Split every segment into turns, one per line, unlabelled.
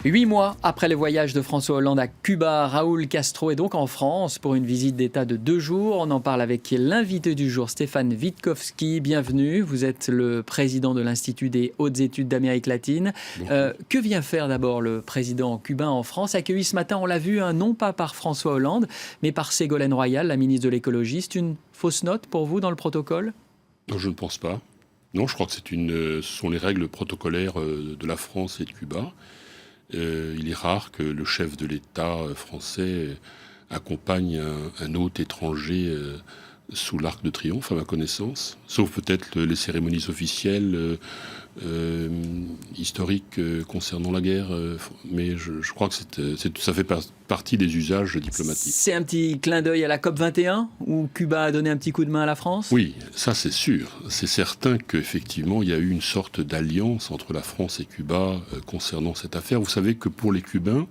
8 mois après le voyage de François Hollande à Cuba, Raúl Castro est donc en France pour une visite d'État de 2 jours. On en parle avec l'invité du jour, Stéphane Witkowski. Bienvenue, vous êtes le président de l'Institut des hautes études d'Amérique latine. Que vient faire d'abord le président cubain en France, accueilli ce matin, on l'a vu, non pas par François Hollande, mais par Ségolène Royal, la ministre de l'écologie. C'est une fausse note pour vous dans le protocole ?
Non, je ne pense pas. Non, je crois que ce sont les règles protocolaires de la France et de Cuba. Il est rare que le chef de l'État français accompagne un hôte étranger sous l'Arc de Triomphe, à ma connaissance, sauf peut-être les cérémonies officielles historiques concernant la guerre, mais je crois que ça fait partie des usages diplomatiques.
C'est un petit clin d'œil à la COP21, où Cuba a donné un petit coup de main à la France ?
Oui, ça c'est sûr. C'est certain qu'effectivement, il y a eu une sorte d'alliance entre la France et Cuba concernant cette affaire. Vous savez que pour les Cubains,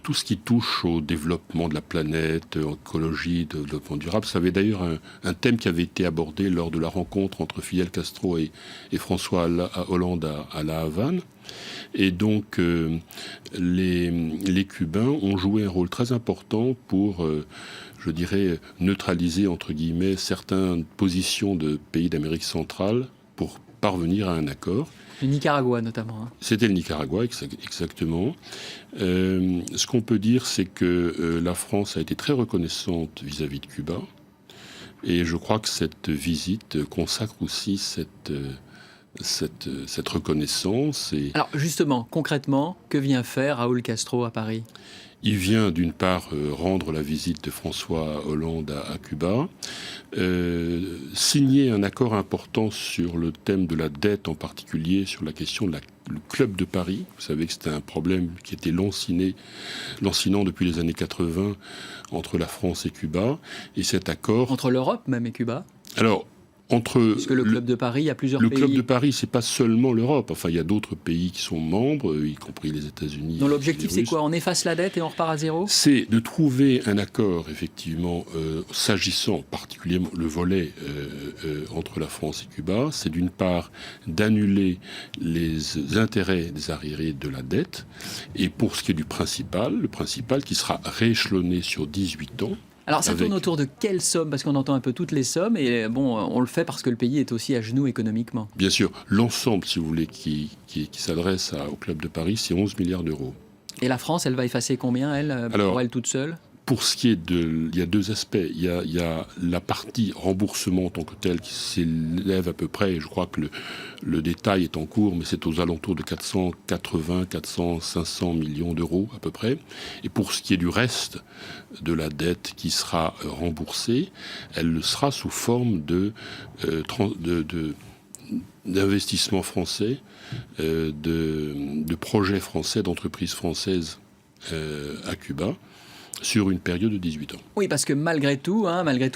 tout ce qui touche au développement de la planète, écologie, développement durable, ça avait d'ailleurs un thème qui avait été abordé lors de la rencontre entre Fidel Castro et François Hollande à La Havane. Et donc, les Cubains ont joué un rôle très important pour, je dirais, neutraliser, entre guillemets, certaines positions de pays d'Amérique centrale pour parvenir à un accord.
Le Nicaragua, notamment.
C'était le Nicaragua, exactement. Ce qu'on peut dire, c'est que la France a été très reconnaissante vis-à-vis de Cuba. Et je crois que cette visite consacre aussi cette reconnaissance.
Alors justement, concrètement, que vient faire Raúl Castro à Paris ?
Il vient d'une part rendre la visite de François Hollande à Cuba, signer un accord important sur le thème de la dette, en particulier sur la question du Club de Paris. Vous savez que c'était un problème qui était lancinant depuis les années 80 entre la France et Cuba. Et cet accord...
Entre l'Europe même et Cuba ?
Alors,
parce que le Club de Paris, il y a plusieurs pays.
Le Club de Paris, c'est pas seulement l'Europe. Enfin, il y a d'autres pays qui sont membres, y compris les États-Unis.
Donc l'objectif, c'est quoi ? On efface la dette et on repart à zéro ?
C'est de trouver un accord, effectivement, s'agissant particulièrement le volet entre la France et Cuba. C'est d'une part d'annuler les intérêts des arriérés de la dette. Et pour ce qui est du principal, le principal qui sera rééchelonné sur 18 ans.
Alors ça tourne autour de quelle somme ? Parce qu'on entend un peu toutes les sommes et bon, on le fait parce que le pays est aussi à genoux économiquement.
Bien sûr, l'ensemble, si vous voulez, qui s'adresse au Club de Paris, c'est 11 milliards d'euros.
Et la France, elle va effacer combien, pour elle toute seule ?
Pour ce qui est il y a deux aspects. Il y a la partie remboursement en tant que tel qui s'élève à peu près, et je crois que le détail est en cours, mais c'est aux alentours de 500 millions d'euros à peu près. Et pour ce qui est du reste de la dette qui sera remboursée, elle le sera sous forme d'investissements français, de projets français, d'entreprises françaises à Cuba, sur une période de 18 ans.
Oui, parce que malgré tout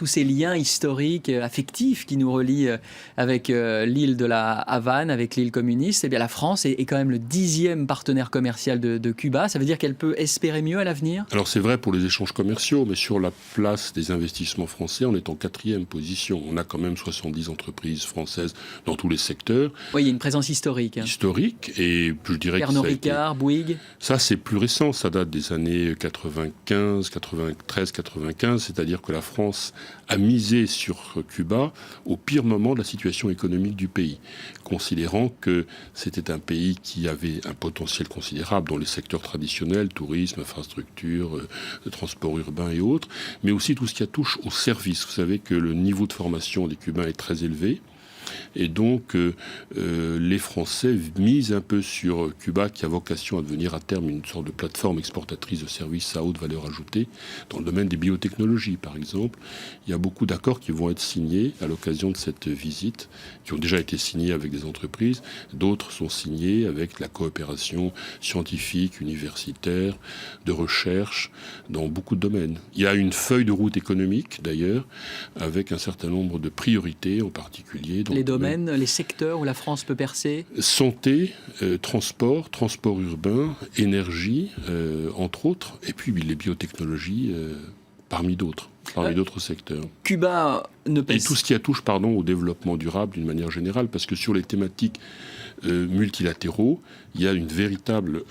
ces liens historiques, affectifs qui nous relient avec l'île de la Havane, avec l'île communiste, eh bien la France est quand même le 10e partenaire commercial de Cuba. Ça veut dire qu'elle peut espérer mieux à l'avenir ?
Alors c'est vrai pour les échanges commerciaux, mais sur la place des investissements français, on est en 4e position. On a quand même 70 entreprises françaises dans tous les secteurs.
Oui, il y a une présence historique.
Historique, et je dirais
Pernod Ricard, Bouygues.
Ça, c'est plus récent, ça date des années 93-95, c'est-à-dire que la France a misé sur Cuba au pire moment de la situation économique du pays, considérant que c'était un pays qui avait un potentiel considérable dans les secteurs traditionnels, tourisme, infrastructure, transport urbain et autres, mais aussi tout ce qui touche aux services. Vous savez que le niveau de formation des Cubains est très élevé. Et donc, les Français misent un peu sur Cuba, qui a vocation à devenir à terme une sorte de plateforme exportatrice de services à haute valeur ajoutée, dans le domaine des biotechnologies, par exemple. Il y a beaucoup d'accords qui vont être signés à l'occasion de cette visite, qui ont déjà été signés avec des entreprises. D'autres sont signés avec la coopération scientifique, universitaire, de recherche, dans beaucoup de domaines. Il y a une feuille de route économique, d'ailleurs, avec un certain nombre de priorités, en particulier dans
les domaines, les secteurs où la France peut percer ?
Santé, transport urbain, énergie, entre autres, et puis les biotechnologies parmi d'autres secteurs.
Cuba ne
Et
pèse...
tout ce qui touche au développement durable d'une manière générale, parce que sur les thématiques multilatéraux, il y a une véritable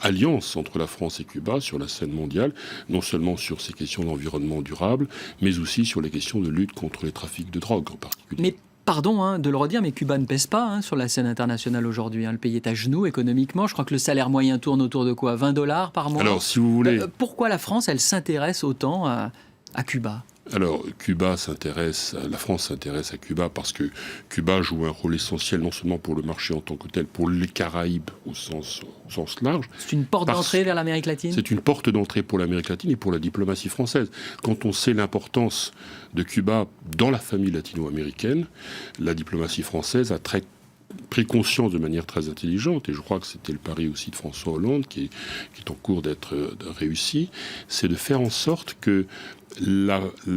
alliance entre la France et Cuba sur la scène mondiale, non seulement sur ces questions d'environnement durable, mais aussi sur les questions de lutte contre les trafics de drogue en particulier.
Mais pardon de le redire, mais Cuba ne pèse pas sur la scène internationale aujourd'hui. Le pays est à genoux économiquement. Je crois que le salaire moyen tourne autour de quoi, 20 $ par mois?
Alors, si vous voulez...
Pourquoi la France, elle s'intéresse autant à Cuba?
Alors, la France s'intéresse à Cuba parce que Cuba joue un rôle essentiel non seulement pour le marché en tant que tel, pour les Caraïbes au sens large.
C'est une porte d'entrée vers l'Amérique latine? C'est
une porte d'entrée pour l'Amérique latine et pour la diplomatie française. Quand on sait l'importance de Cuba dans la famille latino-américaine, la diplomatie française a pris conscience de manière très intelligente, et je crois que c'était le pari aussi de François Hollande, qui est en cours d'être réussi, c'est de faire en sorte que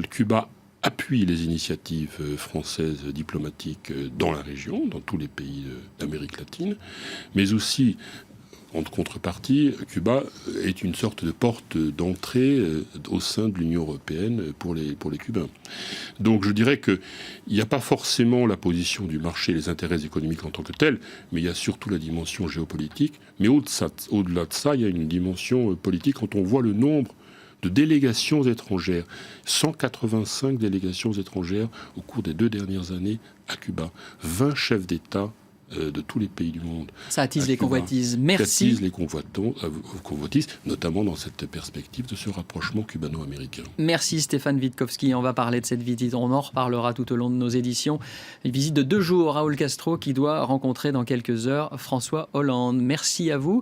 Cuba appuie les initiatives françaises diplomatiques dans la région, dans tous les pays d'Amérique latine, mais aussi, en contrepartie, Cuba est une sorte de porte d'entrée au sein de l'Union européenne pour les Cubains. Donc je dirais qu'il n'y a pas forcément la position du marché, les intérêts économiques en tant que tels, mais il y a surtout la dimension géopolitique. Mais au-delà de ça, il y a une dimension politique quand on voit le nombre de délégations étrangères, 185 délégations étrangères au cours des 2 dernières années à Cuba, 20 chefs d'État de tous les pays du monde.
Ça attise les convoitises. Merci.
Ça attise les convoitises, notamment dans cette perspective de ce rapprochement cubano-américain.
Merci Stéphane Witkowski. On va parler de cette visite. On en reparlera tout au long de nos éditions. Une visite de 2 jours, Raúl Castro qui doit rencontrer dans quelques heures François Hollande. Merci à vous.